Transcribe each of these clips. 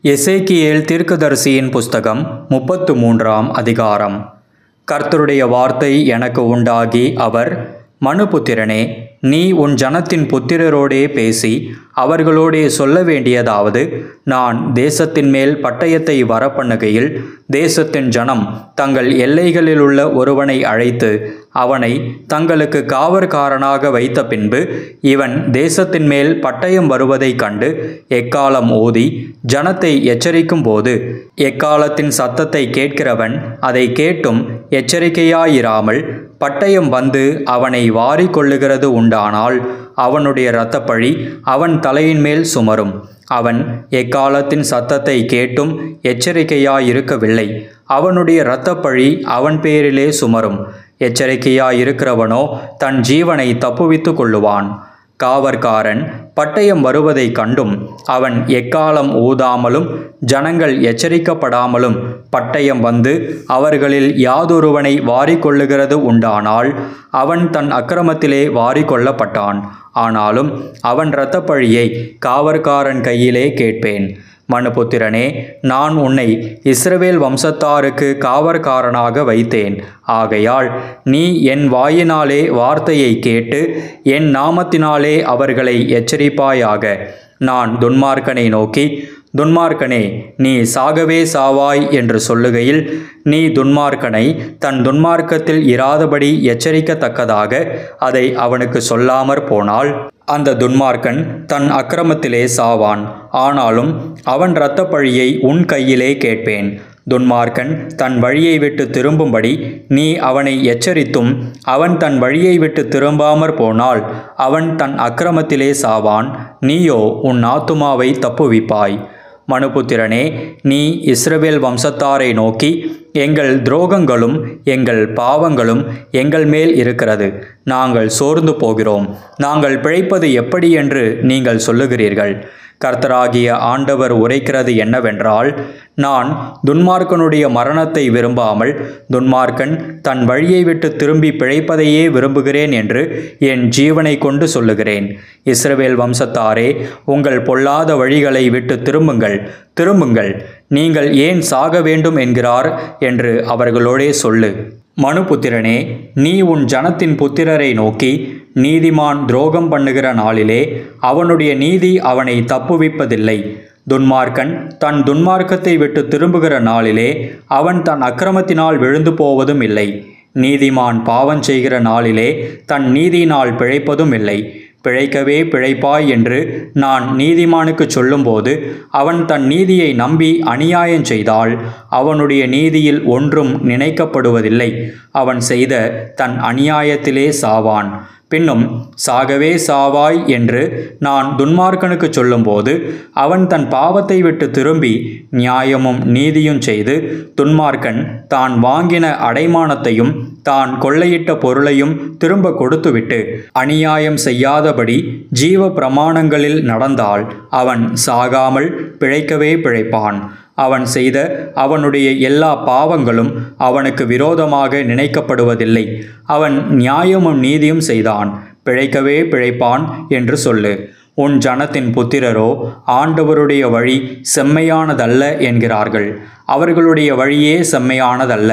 எசேக்கியேல் தீர்க்கதரிசியின் புஸ்தகம் 33ஆம் அதிகாரம். கர்த்தருடைய வார்த்தை எனக்கு உண்டாகி, அவர், மனுபுத்திரனே, நீ உன் ஜனத்தின் புத்திரரோடே பேசி அவர்களோடே சொல்ல வேண்டியதாவது, நான் தேசத்தின் மேல் பட்டயத்தை வரப்பண்ணுகையில் தேசத்தின் ஜனம் தங்கள் எல்லைகளிலுள்ள ஒருவனை அழைத்து அவனை தங்களுக்கு காவற்காரனாக வைத்த பின்பு, இவன் தேசத்தின் மேல் பட்டயம் வருவதைக் கண்டு எக்காலம் ஊதி ஜனத்தை எச்சரிக்கும் போது, எக்காலத்தின் சத்தத்தை கேட்கிறவன் அதை கேட்டும் எச்சரிக்கையாயிராமல் பட்டயம் வந்து அவனை வாரிக்கொள்ளுகிறது உண்டானால், அவனுடைய இரத்தப்பழி அவன் தலையின் மேல் சுமரும். அவன் எக்காலத்தின் சத்தத்தை கேட்டும் எச்சரிக்கையாயிருக்கவில்லை, அவனுடைய இரத்தப்பழி அவன் பேரிலே சுமரும். எச்சரிக்கையாயிருக்கிறவனோ தன் ஜீவனை தப்புவித்து கொள்ளுவான். காவற்காரன் பட்டயம் வருவதைக் கண்டும் அவன் எக்காலம் ஊதாமலும் ஜனங்கள் எச்சரிக்கப்படாமலும் பட்டயம் வந்து அவர்களில் யாதொருவனை வாரிக்கொள்ளுகிறது உண்டானால், அவன் தன் அக்கிரமத்திலே வாரிக்கொள்ளப்பட்டான். ஆனாலும் அவன் இரத்தப்பழியை காவற்காரன் கையிலே கேட்பேன். மனுபுத்திரனே, நான் உன்னை இஸ்ரவேல் வம்சத்தாருக்கு காவற்காரனாக வைத்தேன். ஆகையால் நீ என் வாயினாலே வார்த்தையை கேட்டு என் நாமத்தினாலே அவர்களை எச்சரிப்பாயாக. நான் துன்மார்க்கனை நோக்கி, துன்மார்க்கனே, நீ சாகவே சாவாய் என்று சொல்லுகையில், நீ துன்மார்க்கனை தன் துன்மார்க்கத்தில் இராதபடி எச்சரிக்கத்தக்கதாக அதை அவனுக்கு சொல்லாமற் போனால், அந்த துன்மார்க்கன் தன் அக்கிரமத்திலே சாவான். ஆனாலும் அவன் இரத்தப்பழியை உன் கையிலே கேட்பேன். துன்மார்க்கன் தன் வழியை விட்டு திரும்பும்படி நீ அவனை எச்சரித்தும் அவன் தன் வழியை விட்டு திரும்பாமற் போனால், அவன் தன் அக்கிரமத்திலே சாவான். நீயோ உன் ஆத்துமாவை தப்புவிப்பாய். மனுபுத்திரனே, நீ இஸ்ரவேல் வம்சத்தாரை நோக்கி, எங்கள் துரோகங்களும் எங்கள் பாவங்களும் எங்கள் மேல் இருக்கிறது, நாங்கள் சோர்ந்து போகிறோம், நாங்கள் பிழைப்பது எப்படி என்று நீங்கள் சொல்லுகிறீர்கள். கர்த்தராகிய ஆண்டவர் உரைக்கிறது என்னவென்றால், நான் துன்மார்க்கனுடைய மரணத்தை விரும்பாமல் துன்மார்க்கன் தன் வழியை விட்டு திரும்பி பிழைப்பதையே விரும்புகிறேன் என்று என் ஜீவனை கொண்டு சொல்லுகிறேன். இஸ்ரவேல் வம்சத்தாரே, உங்கள் பொல்லாத வழிகளை விட்டு திரும்புங்கள், திரும்புங்கள், நீங்கள் ஏன் சாக வேண்டும் என்கிறார் என்று அவர்களோடே சொல்லு. மனுபுத்திரனே, நீ உன் ஜனத்தின் புத்திரரை நோக்கி, நீதிமான் துரோகம் பண்ணுகிற நாளிலே அவனுடைய நீதி அவனை தப்புவிப்பதில்லை. துன்மார்க்கன் தன் துன்மார்க்கத்தை விட்டு திரும்புகிற நாளிலே அவன் தன் அக்கிரமத்தினால் விழுந்து போவதும் இல்லை. நீதிமான் பாவம் செய்கிற நாளிலே தன் நீதியினால் பிழைப்பதும் இல்லை. பிழைக்கவே பிழைப்பாய் என்று நான் நீதிமானுக்கு சொல்லும்போது, அவன் தன் நீதியை நம்பி அநியாயம் செய்தால் அவனுடைய நீதியில் ஒன்றும் நினைக்கப்படுவதில்லை. அவன் செய்த தன் அநியாயத்திலே சாவான். பின்னும் சாகவே சாவாய் என்று நான் துன்மார்க்கனுக்கு சொல்லும்போது, அவன் தன் பாவத்தை விட்டு திரும்பி நியாயமும் நீதியும் செய்து, துன்மார்க்கன் தான் வாங்கின அடைமானத்தையும் தான் கொள்ளையிட்ட பொருளையும் திரும்ப கொடுத்துவிட்டு அநியாயம் செய்யாதபடி ஜீவ பிரமாணங்களில் நடந்தால் அவன் சாகாமல் பிழைக்கவே பிழைப்பான். அவன் செய்த அவனுடைய எல்லா பாவங்களும் அவனுக்கு விரோதமாக நினைக்கப்படுவதில்லை. அவன் நியாயமும் நீதியும் செய்தான், பிழைக்கவே பிழைப்பான் என்று சொல்லு. உன் ஜனத்தின் புத்திரரோ ஆண்டவருடைய வழி செம்மையானதல்ல என்கிறார்கள். அவர்களுடைய வழியே செம்மையானதல்ல.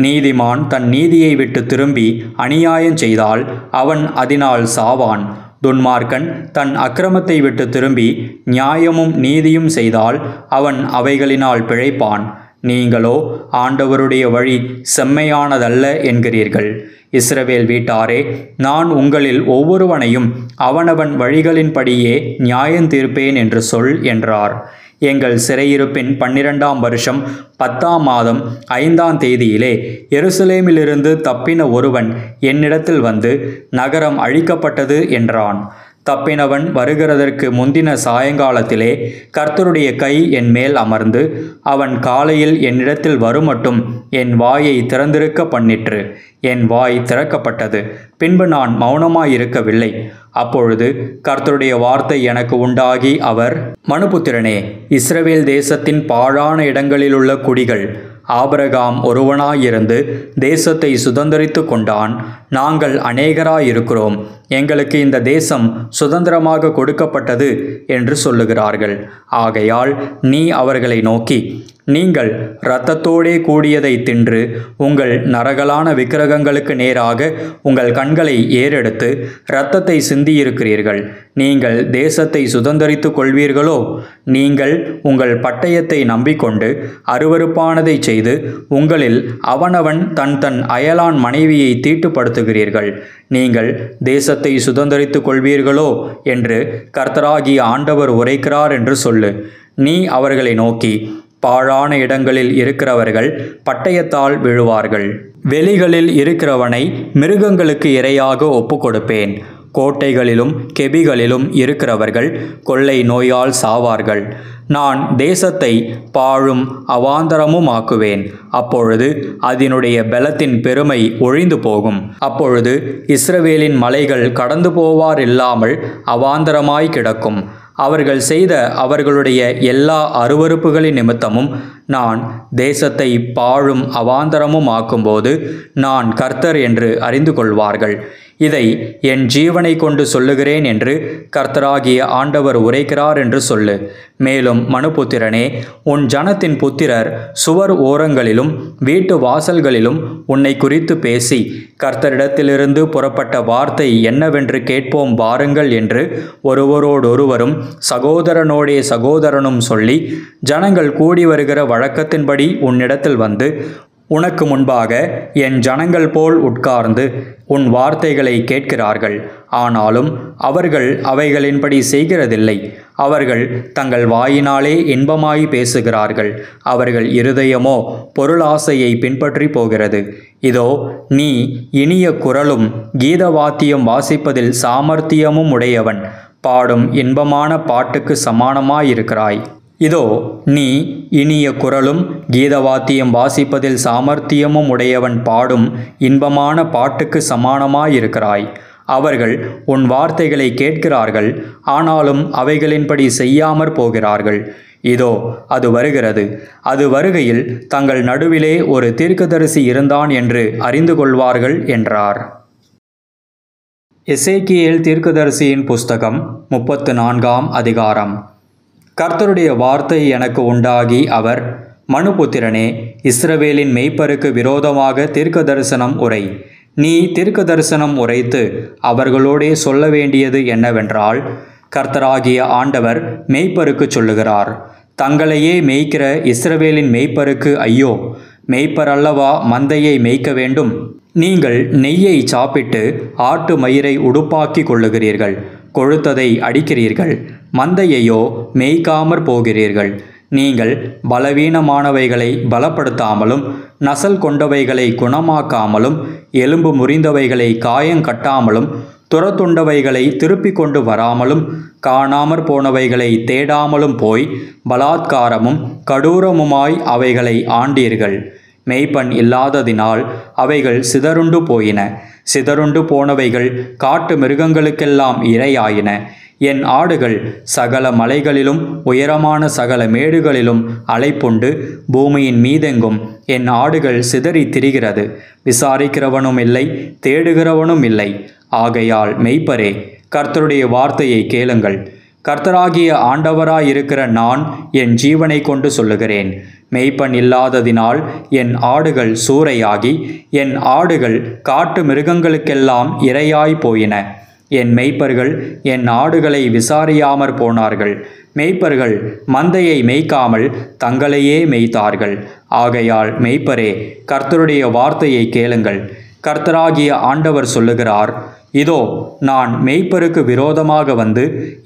நீதிமான் தன் நீதியை விட்டு திரும்பி அநியாயம் செய்தால் அவன் அதனால் சாவான். துன்மார்க்கன் தன் அக்கிரமத்தை விட்டு திரும்பி நியாயமும் நீதியும் செய்தால் அவன் அவைகளினால் பிழைப்பான். நீங்களோ ஆண்டவருடைய வழி செம்மையானதல்ல என்கிறீர்கள். இஸ்ரவேல் வீட்டாரே, நான் உங்களில் ஒவ்வொருவனையும் அவனவன் வழிகளின்படியே நியாயம் தீர்ப்பேன் என்று சொல் என்றார். எங்கள் சிறையிருப்பின் 12ஆம் வருஷம் 10ஆம் மாதம் 5ஆம் தேதியிலே எருசலேமிலிருந்து தப்பின ஒருவன் என்னிடத்தில் வந்து, நகரம் அழிக்கப்பட்டது என்றான். தப்பினவன் வருகிறதற்கு முந்தின சாயங்காலத்திலே கர்த்தருடைய கை என் மேல் அமர்ந்து, அவன் காலையில் என்னிடத்தில் வருமட்டும் என் வாயை திறந்திருக்க பண்ணிற்று. என் வாய் திறக்கப்பட்டது. பின்பு நான் மௌனமாயிருக்கவில்லை. அப்பொழுது கர்த்தருடைய வார்த்தை எனக்கு உண்டாகி, அவர், மனுபுத்திரனே, இஸ்ரவேல் தேசத்தின் பாழான இடங்களிலுள்ள குடிகள் ஆபிரகாம் ஒருவனாயிருந்து தேசத்தை சுதந்தரித்து கொண்டான். நாங்கள் அநேகராயிருக்கிறோம், எங்களுக்கு இந்த தேசம் சுதந்திரமாக கொடுக்கப்பட்டது என்று சொல்லுகிறார்கள். ஆகையால் நீ அவர்களை நோக்கி, நீங்கள் இரத்தத்தோடே கூடியதை தின்று உங்கள் நரகலான விக்கிரகங்களுக்கு நேராக உங்கள் கண்களை ஏறெடுத்து இரத்தத்தை சிந்தியிருக்கிறீர்கள். நீங்கள் தேசத்தை சுதந்தரித்து கொள்வீர்களோ? நீங்கள் உங்கள் பட்டயத்தை நம்பிக்கொண்டு அருவருப்பானதை செய்து உங்களில் அவனவன் தன் தன் அயலான் மனைவியை தீட்டுப்படுத்துகிறீர்கள். நீங்கள் தேசத்தை சுதந்தரித்து கொள்வீர்களோ என்று கர்த்தராகிய ஆண்டவர் உரைக்கிறார் என்று சொல்லு. நீ அவர்களை நோக்கி, பாழான இடங்களில் இருக்கிறவர்கள் பட்டயத்தால் விழுவார்கள். வெளிகளில் இருக்கிறவனை மிருகங்களுக்கு இரையாக ஒப்பு கொடுப்பேன். கோட்டைகளிலும் கெபிகளிலும் இருக்கிறவர்கள் கொள்ளை நோயால் சாவார்கள். நான் தேசத்தை பாழும் அவாந்தரமும் ஆக்குவேன். அப்பொழுது அதனுடைய பலத்தின் பெருமை ஒழிந்து போகும். அப்பொழுது இஸ்ரவேலின் மலைகள் கடந்து போவார் இல்லாமல் அவாந்தரமாய் கிடக்கும். அவர்கள் செய்த அவர்களுடைய எல்லா அருவருப்புகளின் நிமித்தமும் நான் தேசத்தை பாழும் அவாந்தரமும் ஆக்கும்போது நான் கர்த்தர் என்று அறிந்து கொள்வார்கள். இதை என் ஜீவனை கொண்டு சொல்லுகிறேன் என்று கர்த்தராகிய ஆண்டவர் உரைக்கிறார் என்று சொல்லு. மேலும் மனுபுத்திரனே, உன் ஜனத்தின் புத்திரர் சுவர் ஓரங்களிலும் வீட்டு வாசல்களிலும் உன்னை குறித்து பேசி, கர்த்தரிடத்திலிருந்து புறப்பட்ட வார்த்தை என்னவென்று கேட்போம் வாருங்கள் என்று ஒருவரோடொருவரும் சகோதரனோடே சகோதரனும் சொல்லி, ஜனங்கள் கூடி வருகிற வழக்கத்தின்படி உன்னிடத்தில் வந்து உனக்கு முன்பாக என் ஜனங்கள் போல் உட்கார்ந்து உன் வார்த்தைகளை கேட்கிறார்கள். ஆனாலும் அவர்கள் அவைகளின்படி செய்கிறதில்லை. அவர்கள் தங்கள் வாயினாலே இன்பமாய் பேசுகிறார்கள். அவர்கள் இருதயமோ பொருளாசையை பின்பற்றி போகிறது. இதோ, நீ இனிய குரலும் கீதவாத்தியம் வாசிப்பதில் சாமர்த்தியமும் உடையவன், பாடும் இன்பமான பாட்டுக்கு சமானமாயிருக்கிறாய். இதோ, நீ இனிய குரலும் கீதவாத்தியம் வாசிப்பதில் சாமர்த்தியமும் உடையவன், பாடும் இன்பமான பாட்டுக்கு சமானமாயிருக்கிறாய். அவர்கள் உன் வார்த்தைகளை கேட்கிறார்கள், ஆனாலும் அவைகளின்படி செய்யாமற் போகிறார்கள். இதோ, அது வருகிறது. அது வருகையில் தங்கள் நடுவிலே ஒரு தீர்க்கதரிசி இருந்தான் என்று அறிந்து கொள்வார்கள் என்றார். எசேக்கியேல் தீர்க்கதரிசியின் புஸ்தகம் 34ஆம் அதிகாரம். கர்த்தருடைய வார்த்தை எனக்கு உண்டாகி அவர், மனுபுத்திரனே, இஸ்ரவேலின் மேய்ப்பருக்கு விரோதமாக தீர்க்க தரிசனம் உரை. நீ தீர்க்க தரிசனம் உரைத்து அவர்களோடே சொல்ல வேண்டியது என்னவென்றால், கர்த்தராகிய ஆண்டவர் மேய்ப்பருக்கு சொல்லுகிறார், தங்களையே மேய்க்கிற இஸ்ரவேலின் மேய்ப்பருக்கு ஐயோ! மேய்ப்பர் அல்லவா மந்தையை மேய்க்க வேண்டும். நீங்கள் நெய்யை சாப்பிட்டு ஆட்டு மயிரை உடுப்பாக்கி கொள்ளுகிறீர்கள், கொழுத்ததை அடிக்கிறீர்கள், மந்தையையோ மேய்க்காமற் போகிறீர்கள். நீங்கள் பலவீனமானவைகளை பலப்படுத்தாமலும் நசல் கொண்டவைகளை குணமாக்காமலும் எலும்பு முறிந்தவைகளை காயங்கட்டாமலும் துரத்துண்டவைகளை திருப்பிக் கொண்டு வராமலும் காணாமற் போனவைகளை தேடாமலும் போய் பலாத்காரமும் கடூரமுமாய் அவைகளை ஆண்டீர்கள். மேய்ப்பன் இல்லாததினால் அவைகள் சிதறுண்டு போயின. சிதறுண்டு போனவைகள் காட்டு மிருகங்களுக்கெல்லாம் இரையாயின. என் ஆடுகள் சகல மலைகளிலும் உயரமான சகல மேடுகளிலும் அலைப்புண்டு பூமியின் மீதெங்கும் என் ஆடுகள் சிதறி திரிகிறது. விசாரிக்கிறவனும் இல்லை, தேடுகிறவனும் இல்லை. ஆகையால் மெய்ப்பரே, கர்த்தருடைய வார்த்தையை கேளுங்கள். கர்த்தராகிய ஆண்டவராயிருக்கிற நான் என் ஜீவனை கொண்டு சொல்லுகிறேன். மெய்ப்பன் இல்லாததினால் என் ஆடுகள் சூறையாகி என் ஆடுகள் காட்டு மிருகங்களுக்கெல்லாம் இரையாய் போயின. என் மெய்ப்பர்கள் என் ஆடுகளை விசாரியாமற் போனார்கள். மெய்ப்பர்கள் மந்தையை மேய்க்காமல் தங்களையே மேய்த்தார்கள். ஆகையால் மெய்ப்பரே, கர்த்தருடைய வார்த்தையை கேளுங்கள். கர்த்தராகிய ஆண்டவர் சொல்லுகிறார், இதோ, நான் மேய்ப்பருக்கு விரோதமாக வந்து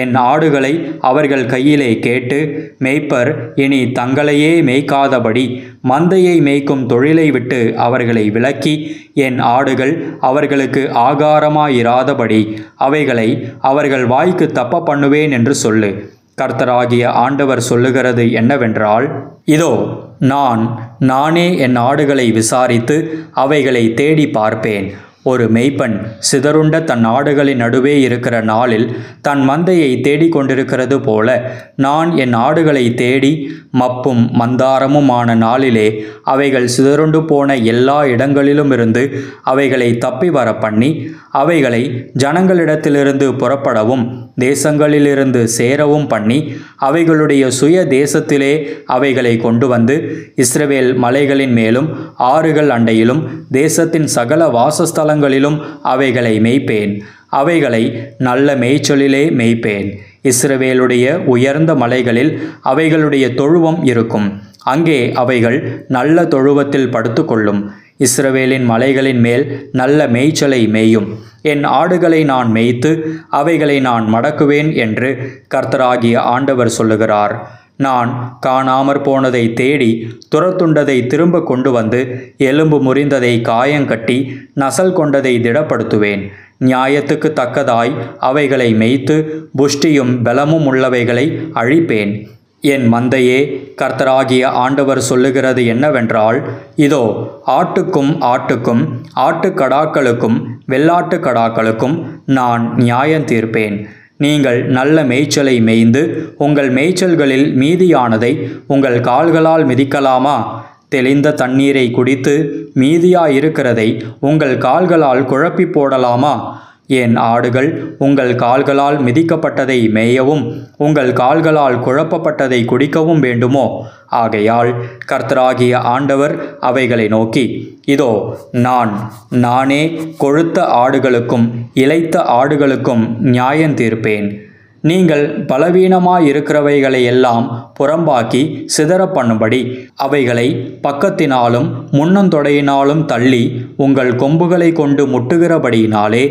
என் ஆடுகளை அவர்கள் கையிலே கேட்டு, மேய்ப்பர் இனி தங்களையே மேய்க்காதபடி மந்தையை மேய்க்கும் தொழிலை விட்டு அவர்களை விலக்கி என் ஆடுகள் அவர்களுக்கு ஆகாரமாயிராதபடி அவைகளை அவர்கள் வாய்க்கு தப்ப பண்ணுவேன் என்று சொல்லு. கர்த்தராகிய ஆண்டவர் சொல்லுகிறது என்னவென்றால், இதோ, நானே என் ஆடுகளை விசாரித்து அவைகளை தேடி பார்ப்பேன். ஒரு மேய்ப்பன் சிதறுண்ட தன் ஆடுகளின் நடுவே இருக்கிற நாளில் தன் மந்தையை தேடிக்கொண்டிருக்கிறது போல நான் என் ஆடுகளை தேடி மப்பும் மந்தாரமுமான நாளிலே அவைகள் சிதறுண்டு போன எல்லா இடங்களிலுமிருந்து அவைகளை தப்பி வர பண்ணி அவைகளை ஜனங்களிடத்திலிருந்து புறப்படவும் தேசங்களிலிருந்து சேரவும் பண்ணி அவைகளுடைய சுய தேசத்திலே அவைகளை கொண்டு வந்து இஸ்ரவேல் மலைகளின் மேலும் ஆறுகள் அண்டையிலும் தேசத்தின் சகல வாசஸ்தலங்களிலும் அவைகளை மேய்ப்பேன். அவைகளை நல்ல மேய்ச்சலிலே மேய்ப்பேன். இஸ்ரவேலுடைய உயர்ந்த மலைகளில் அவைகளுடைய தொழுவம் இருக்கும். அங்கே அவைகள் நல்ல தொழுவத்தில் படுத்துக்கொள்ளும். இஸ்ரவேலின் மலைகளின் மேல் நல்ல மேய்ச்சலை மேயும். என் ஆடுகளை நான் மேய்த்து அவைகளை நான் மடக்குவேன் என்று கர்த்தராகிய ஆண்டவர் சொல்லுகிறார். நான் காணாமற் போனதை தேடி துரத்துண்டதை திரும்ப கொண்டு வந்து எலும்பு முறிந்ததை காயங்கட்டி நசல் கொண்டதை திடப்படுத்துவேன். நியாயத்துக்கு தக்கதாய் அவைகளை மேய்த்து புஷ்டியும் பலமும் உள்ளவைகளை அழிப்பேன். என் மந்தையே, கர்த்தராகிய ஆண்டவர் சொல்லுகிறது என்னவென்றால், இதோ ஆட்டுக்கும் ஆட்டுக்கடாக்களுக்கும் வெள்ளாட்டுக்கடாக்களுக்கும் நான் நியாயம் தீர்ப்பேன். நீங்கள் நல்ல மேய்ச்சலை மேய்ந்து உங்கள் மேய்ச்சல்களில் மீதியானதை உங்கள் கால்களால் மிதிக்கலாமா? தெளிந்த தண்ணீரை குடித்து மீதியாயிருக்கிறதை உங்கள் கால்களால் குழப்பி போடலாமா? என் ஆடுகள் உங்கள் கால்களால் மிதிக்கப்பட்டதை மேயவும் உங்கள் கால்களால் குழப்பப்பட்டதை குடிக்கவும் வேண்டுமோ? ஆகையால் கர்த்தராகிய ஆண்டவர் அவைகளை நோக்கி, இதோ நானே கொழுத்த ஆடுகளுக்கும் இளைத்த ஆடுகளுக்கும் நியாயம் தீர்ப்பேன். நீங்கள் பலவீனமாயிருக்கிறவைகளை எல்லாம் புறம்பாக்கி சிதற பண்ணும்படி அவைகளை பக்கத்தினாலும் முன்னந்தொடையினாலும் தள்ளி உங்கள் கொம்புகளை கொண்டு முட்டுகிறபடியினாலே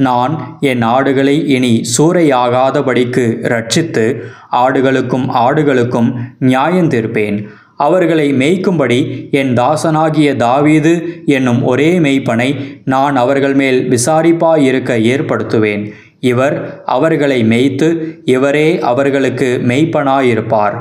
நான் என் ஆடுகளை இனி சூறையாகாதபடிக்கு இரட்சித்து ஆடுகளுக்கும் நியாயம் தீர்ப்பேன். அவர்களை மேய்க்கும்படி என் தாசனாகிய தாவீது என்னும் ஒரே மேய்ப்பனை நான் அவர்கள் மேல் விசாரிப்பாயிருக்க ஏற்படுத்துவேன். இவர் அவர்களை மேய்த்து இவரே அவர்களுக்கு மேய்ப்பனாயிருப்பார்.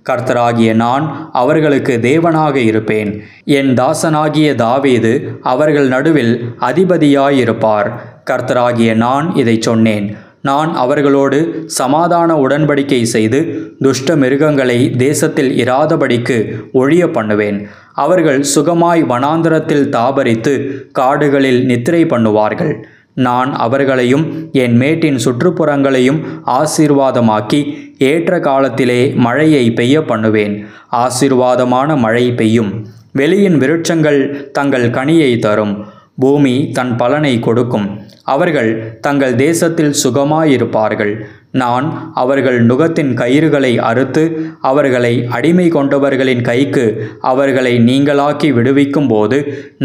கர்த்தராகிய நான் அவர்களுக்கு தேவனாக இருப்பேன். என் தாசனாகிய தாவீது அவர்கள் நடுவில் அதிபதியாயிருப்பார். கர்த்தராகிய நான் இதை சொன்னேன். நான் அவர்களோடு சமாதான உடன்படிக்கை செய்து துஷ்ட மிருகங்களை தேசத்தில் இராதபடிக்கு ஒழிய பண்ணுவேன். அவர்கள் சுகமாய் வனாந்தரத்தில் தாபரித்து காடுகளில் நித்திரை பண்ணுவார்கள். நான் அவர்களையும் என் மேட்டின் சுற்றுப்புறங்களையும் ஆசீர்வாதமாக்கி ஏற்ற காலத்திலே மழையை பெய்ய பண்ணுவேன். ஆசீர்வாதமான மழை பெய்யும். வெளியின் விருட்சங்கள் தங்கள் கனியை தரும். பூமி தன் பலனை கொடுக்கும். அவர்கள் தங்கள் தேசத்தில் சுகமாயிருப்பார்கள். நான் அவர்கள் நுகத்தின் கயிறுகளை அறுத்து அவர்களை அடிமை கொண்டவர்களின் கைக்கு அவர்களை நீங்களாக்கி விடுவிக்கும் போது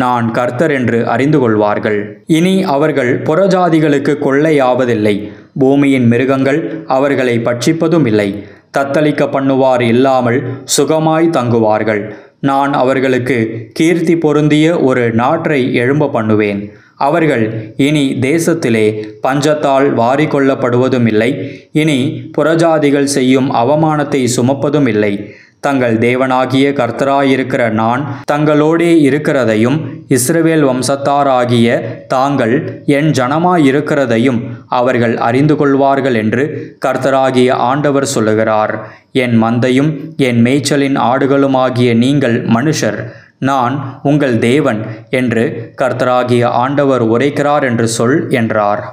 நான் கர்த்தர் என்று அறிந்து கொள்வார்கள். இனி அவர்கள் புறஜாதிகளுக்கு கொள்ளையாவதில்லை. பூமியின் மிருகங்கள் அவர்களை பட்சிப்பதும் இல்லை. தத்தளிக்க பண்ணுவார் இல்லாமல் சுகமாய் தங்குவார்கள். நான் அவர்களுக்கு கீர்த்தி பொருந்திய ஒரு நாற்றை எழும்ப பண்ணுவேன். அவர்கள் இனி தேசத்திலே பஞ்சத்தால் வாரிக்கொள்ளப்படுவதும் இல்லை. இனி புறஜாதிகள் செய்யும் அவமானத்தை சுமப்பதும் இல்லை. தங்கள் தேவனாகிய கர்த்தராயிருக்கிற நான் தங்களோடே இருக்கிறதையும் இஸ்ரவேல் வம்சத்தாராகிய தாங்கள் என் ஜனமாயிருக்கிறதையும் அவர்கள் அறிந்து கொள்வார்கள் என்று கர்த்தராகிய ஆண்டவர் சொல்லுகிறார். என் மந்தையும் என் மேய்ச்சலின் ஆடுகளுமாகிய நீங்கள் மனுஷர், நான் உங்கள் தேவன் என்று கர்த்தராகிய ஆண்டவர் உரைக்கிறார் என்று சொல் என்றார்.